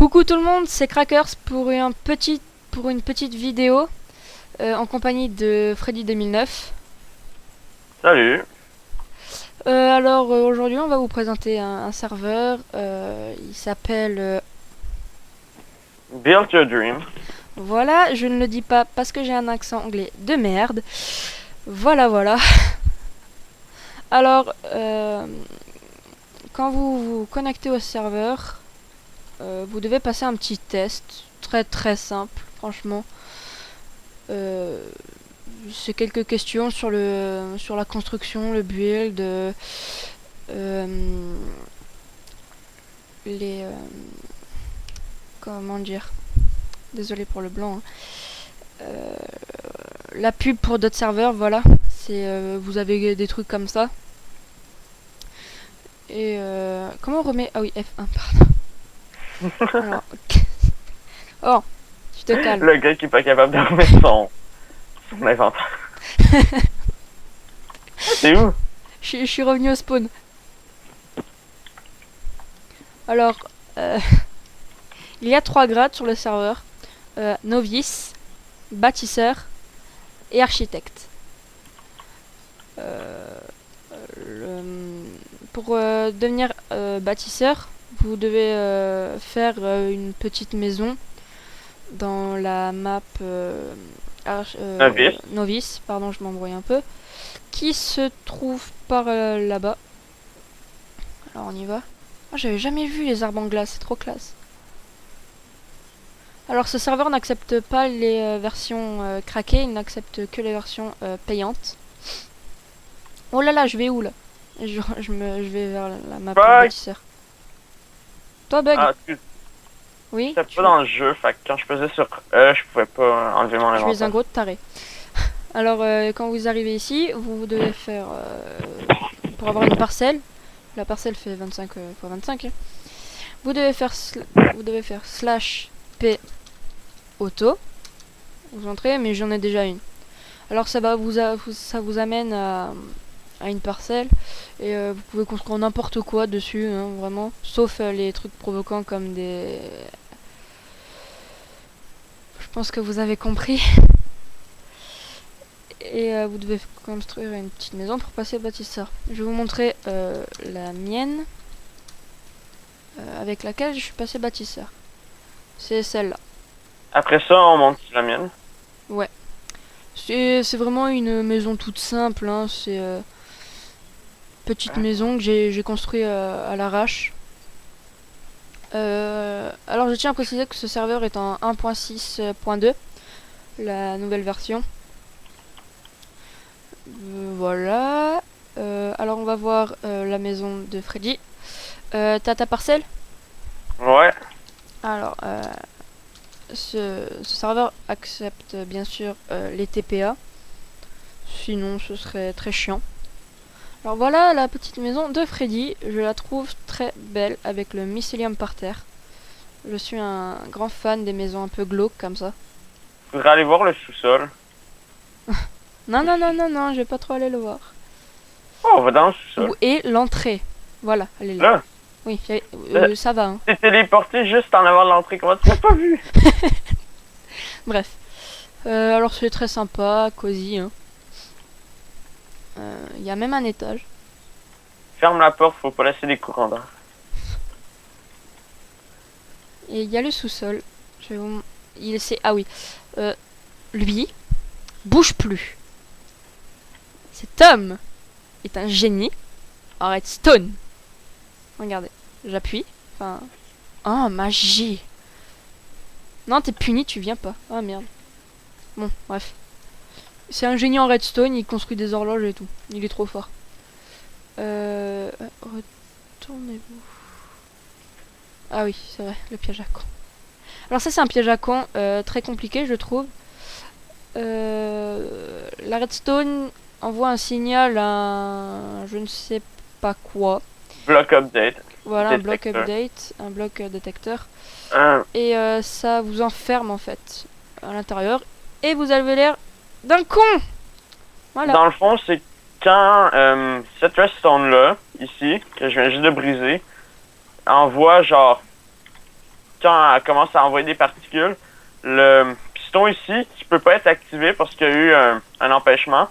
Coucou tout le monde, c'est Crackers pour une petite vidéo en compagnie de Freddy 2009. Salut. Aujourd'hui on va vous présenter un serveur, il s'appelle... Build Your Dream. voilà, je ne le dis pas parce que j'ai un accent anglais de merde. Voilà. Alors, quand vous vous connectez au serveur, vous devez passer un petit test, très simple, franchement. C'est quelques questions sur la construction, le build, les comment dire, désolé pour le blanc, hein. La pub pour d'autres serveurs, voilà, c'est vous avez des trucs comme ça. Et comment on remet, ah oui, F1, pardon. Alors, oh, tu te calmes. Le gars qui est pas capable de remettre son inventaire. C'est où? Je suis revenu au spawn. Alors, il y a 3 grades sur le serveur. Novice, bâtisseur et architecte. Pour devenir bâtisseur, vous devez faire une petite maison dans la map Novice. Novice, pardon, je m'embrouille un peu, qui se trouve par là-bas. Alors on y va. Oh, j'avais jamais vu les arbres en glace, c'est trop classe. Alors ce serveur n'accepte pas les versions craquées, il n'accepte que les versions payantes. Oh là là, je vais où là? Je vais vers la map bâtisseur. Toi Bug? Ah, excuse. Oui? J'étais pas dans le jeu, fait que quand je pesais sur E, je pouvais pas enlever mon inventaire. Je suis un gros taré. Alors quand vous arrivez ici, vous devez faire pour avoir une parcelle. La parcelle fait 25 x 25. Hein. Vous devez faire slash p auto. Vous entrez, mais j'en ai déjà une. Alors ça vous amène à une parcelle et vous pouvez construire n'importe quoi dessus, hein, vraiment, sauf les trucs provoquants comme des... Je pense que vous avez compris. Et vous devez construire une petite maison pour passer bâtisseur. Je vais vous montrer la mienne avec laquelle je suis passé bâtisseur. C'est celle-là. Après ça, on monte sur la mienne. Ouais. C'est vraiment une maison toute simple, hein. C'est petite maison que j'ai construit à l'arrache. Alors je tiens à préciser que ce serveur est en 1.6.2, la nouvelle version. Voilà. Alors on va voir la maison de Freddy. T'as ta parcelle? Ouais. Alors, ce serveur accepte bien sûr les TPA. Sinon ce serait très chiant. Alors voilà la petite maison de Freddy. Je la trouve très belle avec le mycélium par terre. Je suis un grand fan des maisons un peu glauques comme ça. Faudrait aller voir le sous-sol. Non, je vais pas trop aller le voir. Oh, on va dans le sous-sol. Et l'entrée. Voilà, elle est là. Là? Oui, ça va. Hein. T'es téléporté juste en avant de l'entrée. Comment tu l'as pas vu? Bref. Alors c'est très sympa, cosy. Hein. Il y a même un étage. Ferme la porte, faut pas laisser des courants d'air. Et il y a le sous-sol. Je vais vous... Ah oui. Lui, bouge plus. Cet homme est un génie en redstone. Regardez, j'appuie. Enfin... Oh, magie. Non, t'es puni, tu viens pas. Ah, merde. Bon, bref. C'est un génie en redstone, il construit des horloges et tout. Il est trop fort. Retournez-vous. Ah oui, c'est vrai, le piège à con. Alors ça, c'est un piège à con très compliqué, je trouve. La redstone envoie un signal à je ne sais pas quoi. Block update. Voilà, Détecteur. un block update, un bloc détecteur. Hein. Et ça vous enferme en fait à l'intérieur. Et vous avez l'air d'un con. Voilà. Dans le fond, c'est quand cette redstone là, ici, que je viens juste de briser, envoie genre quand elle commence à envoyer des particules, le piston ici, qui peut pas être activé parce qu'il y a eu un empêchement,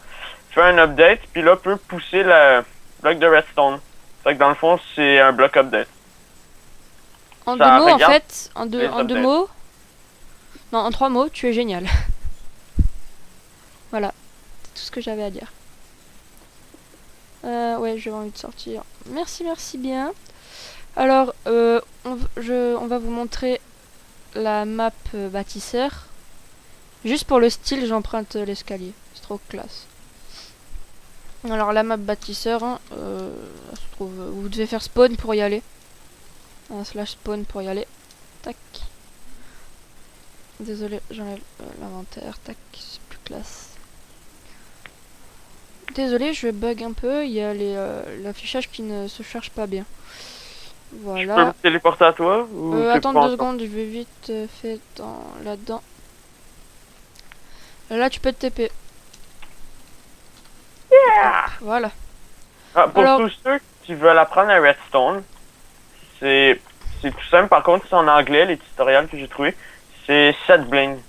fait un update, puis là peut pousser le bloc de redstone. Fait que dans le fond, c'est un bloc update. En Ça deux mots, en regarde fait, en les deux updates. mots, non, en trois mots, tu es génial. Voilà, c'est tout ce que j'avais à dire. Ouais, j'avais envie de sortir. Merci, merci bien. Alors, on va vous montrer la map bâtisseur. Juste pour le style, j'emprunte l'escalier. C'est trop classe. Alors, la map bâtisseur, hein, elle se trouve, vous devez faire spawn pour y aller. Un slash spawn pour y aller. Tac. Désolé, j'enlève l'inventaire. Tac, c'est plus classe. Désolé, je bug un peu. Il y a l'affichage qui ne se charge pas bien. Je peux Voilà. me téléporter à toi ou tu Attends prends 2 ça? secondes, je vais vite faire là-dedans. Là, tu peux te TP. Yeah! Voilà. Ah, pour Alors- tous ceux qui veulent apprendre à redstone, c'est tout simple. Par contre, c'est en anglais, les tutoriels que j'ai trouvés. C'est SetBling.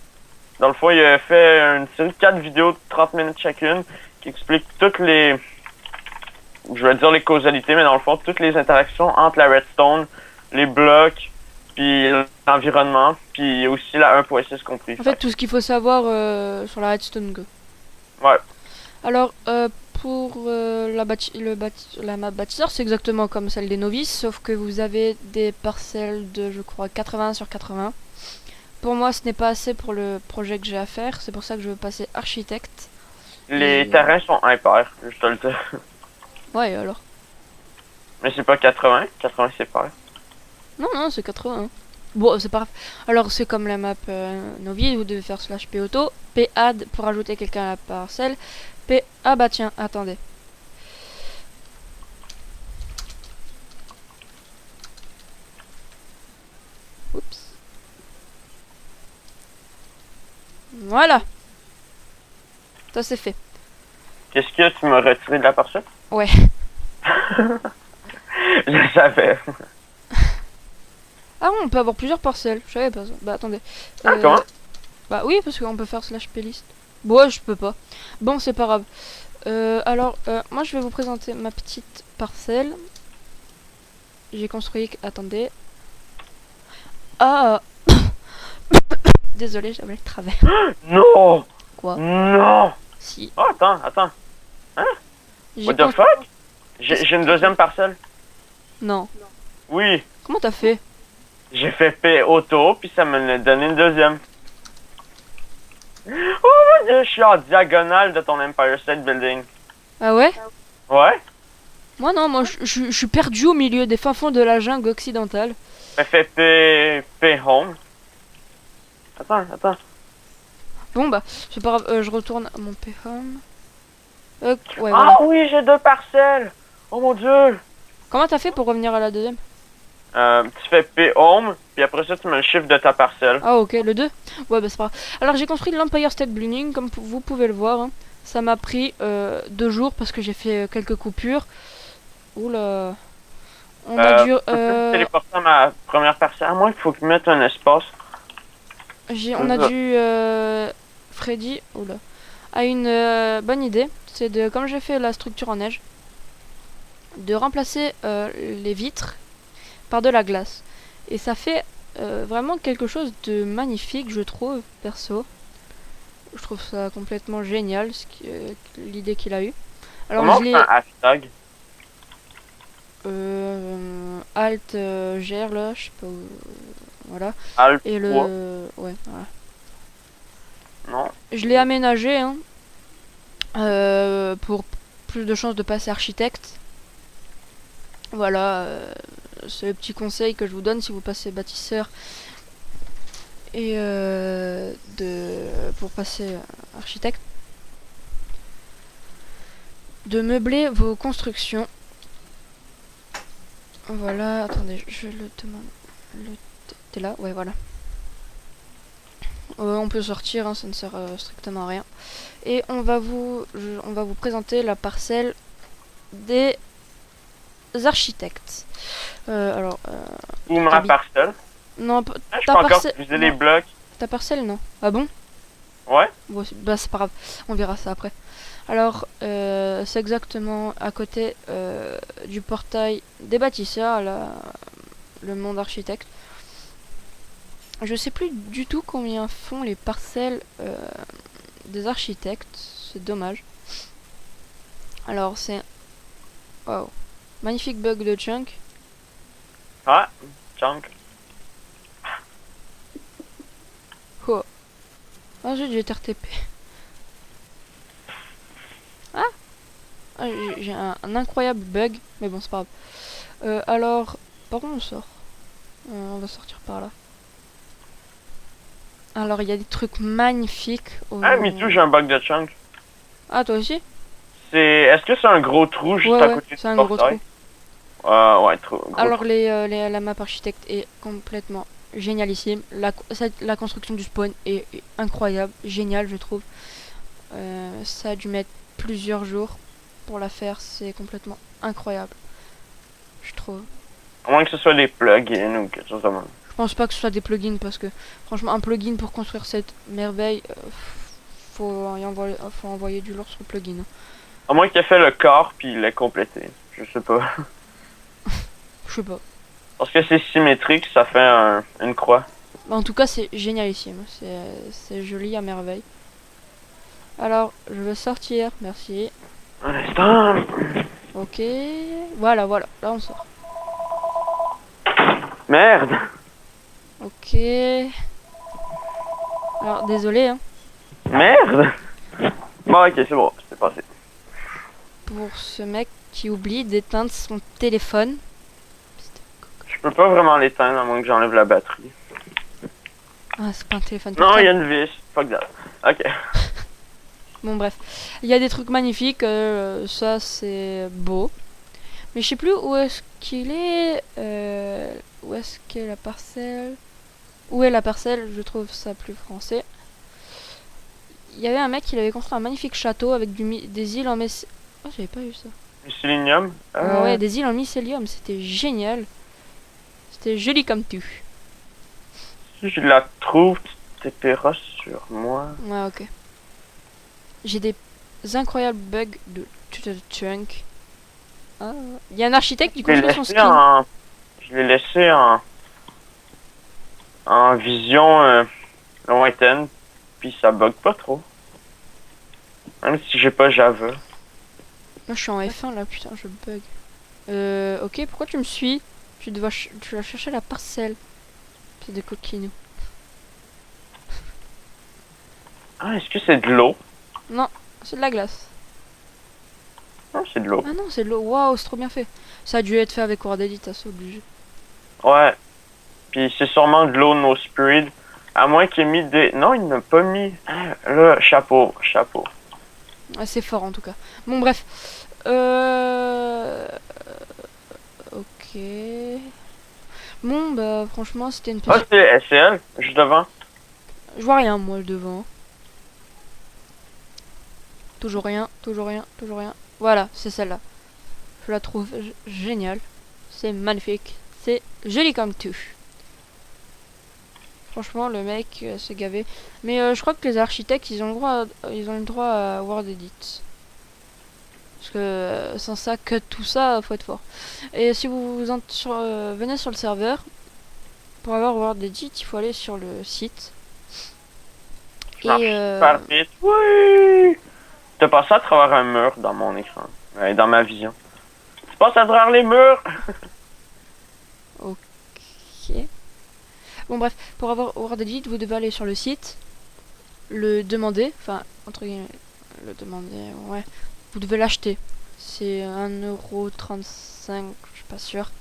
Dans le fond, il a fait une série de 4 vidéos de 30 minutes chacune qui expliquent toutes les... Je vais dire les causalités, mais dans le fond, toutes les interactions entre la redstone, les blocs, puis l'environnement, puis aussi la 1.6 compris. En fait, tout ce qu'il faut savoir sur la Redstone Go. Ouais. Alors, pour la map bâtisseur, c'est exactement comme celle des novices, sauf que vous avez des parcelles de, je crois, 80 sur 80. Pour moi, ce n'est pas assez pour le projet que j'ai à faire, c'est pour ça que je veux passer architecte. Les Et- terrains sont impairs, je te le dis. Ouais, alors. Mais c'est pas 80, 80 c'est pair. Non, non, c'est 80. Bon, c'est pas grave. Alors, c'est comme la map novice, vous devez faire slash p-auto, p-add pour ajouter quelqu'un à la parcelle, p... Ah bah tiens, attendez. Oups. Voilà. Ça c'est fait. Qu'est-ce que tu m'as retiré de la parcelle? Ouais. Je savais. Ah, on peut avoir plusieurs parcelles. Je savais pas ça. Bah attendez. Ah, comment? Bah oui, parce qu'on peut faire slash plist. Bon, ouais, je peux pas. Bon, c'est pas grave. Alors, moi je vais vous présenter ma petite parcelle. J'ai construit... Attendez. Ah. Désolé, j'avais le travers. Non! Quoi? Non! Si. Oh, attends. J'ai What the fuck? J'ai une deuxième parcelle. Non. Oui. Comment t'as fait? J'ai fait P auto, puis ça me l'a donné une deuxième. Oh mon dieu, je suis en diagonale de ton Empire State Building. Ah ouais? Ouais? Moi non, moi je suis perdu au milieu des fins fonds de la jungle occidentale. Mais fais P home. Attends. Bon bah, c'est pas grave, je retourne à mon p-home. Ouais, Ah voilà. oui, j'ai deux parcelles. Oh mon dieu. Comment t'as fait pour revenir à la deuxième? Tu fais P home, puis après ça, tu mets le chiffre de ta parcelle. Ah ok, le 2. Ouais bah c'est pas grave. Alors j'ai construit l'Empire State Building, comme vous pouvez le voir. Hein. Ça m'a pris 2 jours parce que j'ai fait quelques coupures. Oula. On a dû... Peux-tu me téléporter à ma première parcelle? À moins qu'il faut que je mette un espace. on a dû... Freddy, oula, a une bonne idée. C'est de, comme j'ai fait la structure en neige, de remplacer les vitres par de la glace. Et ça fait vraiment quelque chose de magnifique, je trouve, perso. Je trouve ça complètement génial, l'idée qu'il a eue. Alors Comment je on l'ai... fait un hashtag? Alt gère là, je sais pas où... Voilà. Alt Et le... 3. Ouais, voilà. Non. Je l'ai aménagé hein, pour plus de chances de passer architecte. Voilà, c'est le petit conseil que je vous donne si vous passez bâtisseur et pour passer architecte. De meubler vos constructions. Voilà, attendez, je le demande. T'es là? Ouais, voilà. On peut sortir, hein, ça ne sert strictement à rien. Et on va vous présenter la parcelle des architectes. Ou ma Tabi. parcelle. Non, Ah, je ta peux encore parcelle... utiliser les blocs. Ta parcelle, non. Ah bon? Ouais. Bon, bah c'est pas grave. On verra ça après. Alors, c'est exactement à côté du portail des bâtisseurs, le monde architecte. Je sais plus du tout combien font les parcelles des architectes. C'est dommage. Alors, c'est... Wow. Magnifique bug de chunk. Ah, chunk. Oh. Ah, j'ai dû RTP. Ah, j'ai un incroyable bug. Mais bon, c'est pas grave. Alors, par où on sort? On va sortir par là. Alors, il y a des trucs magnifiques. Ah, Mitou, j'ai un bug de chunk. Ah, toi aussi? Est-ce que c'est un gros trou juste Ouais, à ouais, côté c'est du un gros portail? trou. Ouais, trop gros. Alors, Trou. la map architecte est complètement génialissime. La construction du spawn est incroyable, génial, je trouve. Ça a dû mettre plusieurs jours pour la faire, c'est complètement incroyable, je trouve. À moins que ce soit des plugins ou quelque chose de même. Je pense pas que ce soit des plugins parce que franchement, un plugin pour construire cette merveille, faut envoyer du lourd sur le plugin. À moins qu'il ait fait le corps puis il l'ait complété. Je sais pas. Je sais pas. Parce que c'est symétrique, ça fait une croix. Bah, en tout cas, c'est génialissime. C'est joli à merveille. Alors, je vais sortir. Merci. Un instant. Ok. Voilà, voilà. Là, on sort. Merde. Ok. Alors, désolé hein, Merde. Bon, ok, c'est bon, c'est passé. pour ce mec qui oublie d'éteindre son téléphone. Je peux pas vraiment l'éteindre à moins que j'enlève la batterie. Ah, c'est pas un téléphone Non, il y portable. a une vis. Fuck that. Ok. Bon, bref. Il y a des trucs magnifiques. Ça, c'est beau. Mais je sais plus où est-ce qu'il est. Où est-ce qu'est la parcelle? Où est la parcelle? Je trouve ça plus français. Il y avait un mec qui avait construit un magnifique château avec des îles en mycélium. Oh, j'avais pas vu ça. Mycélium. Ouais, des îles en mycélium. C'était génial. C'était joli comme tout. Si je la trouve, tu t'éperas sur moi. Ouais, ok. J'ai des incroyables bugs de chunk. Ah, il y a un architecte qui Je l'ai construit son laissé skin. en... Je l'ai laissé en vision lointaine. Puis ça bug pas trop. Même si j'ai pas Java. Moi, je suis en F1 là, putain, je bug. Ok, pourquoi tu me suis? Tu vas chercher la parcelle. C'est des coquinous. Ah, est-ce que c'est de l'eau? Non, c'est de la glace. Non, c'est de l'eau. Ah non, c'est de l'eau. Waouh, c'est trop bien fait. Ça a dû être fait avec Word Edit, c'est obligé. Ouais. Puis c'est sûrement de l'eau no spirit. À moins qu'il ait mis des... Non, il n'a pas mis... Ah, là, chapeau. Ah, c'est fort en tout cas. Bon, bref. Ok. Bon, bah, franchement, c'était une Ah, petite. c'est elle, juste devant. Je vois rien, moi, devant. Toujours rien, toujours rien, toujours rien. Voilà, c'est celle-là. Je la trouve géniale. C'est magnifique. C'est joli comme tout. Franchement, le mec s'est gavé. Mais je crois que les architectes, ils ont le droit à Word Edit. Parce que sans ça, que tout ça, faut être fort. Et si vous venez sur le serveur, pour avoir Word Edit, il faut aller sur le site. Je marche super vite. Oui! T'as passé à travers un mur dans mon écran. Dans ma vision. Tu passes à travers les murs! Ok. Bon bref, pour avoir Word Edit, vous devez aller sur le site, le demander, enfin, entre guillemets, le demander, ouais. Vous devez l'acheter. C'est 1,35€, je suis pas sûre.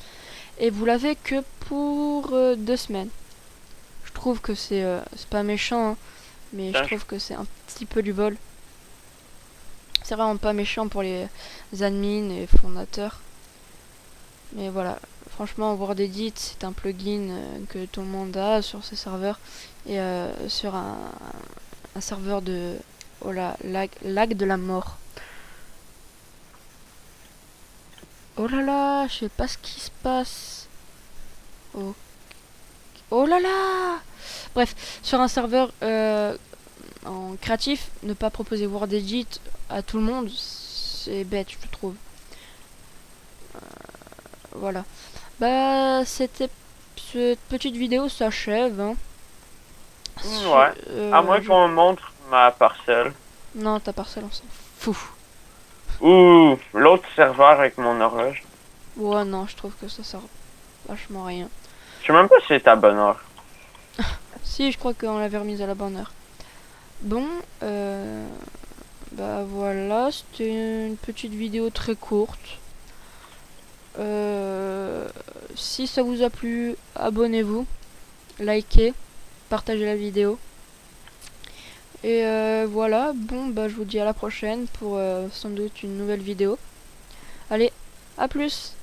Et vous l'avez que pour 2 semaines. Je trouve que c'est pas méchant, hein, mais je trouve que c'est un petit peu du vol. C'est vraiment pas méchant pour les admins et fondateurs. Mais voilà, franchement, Word Edit, c'est un plugin que tout le monde a sur ses serveurs. Et sur un serveur de... Oh là, lag de la mort. Oh là là, je sais pas ce qui se passe. Ok. Oh là là! Bref, sur un serveur en créatif, ne pas proposer Word Edit à tout le monde, c'est bête, je trouve. Voilà. Bah, cette petite vidéo s'achève. Hein. Ouais. À moins qu'on me montre ma parcelle. Non, ta parcelle, on s'en fout. Ou l'autre serveur avec mon horloge. Ouais, non, je trouve que ça sert vachement à rien. Je sais même pas si c'est à bonne heure. Si, je crois qu'on l'avait remise à la bonne heure. Bon, bah voilà, c'était une petite vidéo très courte. Si ça vous a plu, abonnez-vous, likez, partagez la vidéo. Et voilà, bon bah je vous dis à la prochaine pour sans doute une nouvelle vidéo. Allez, à plus!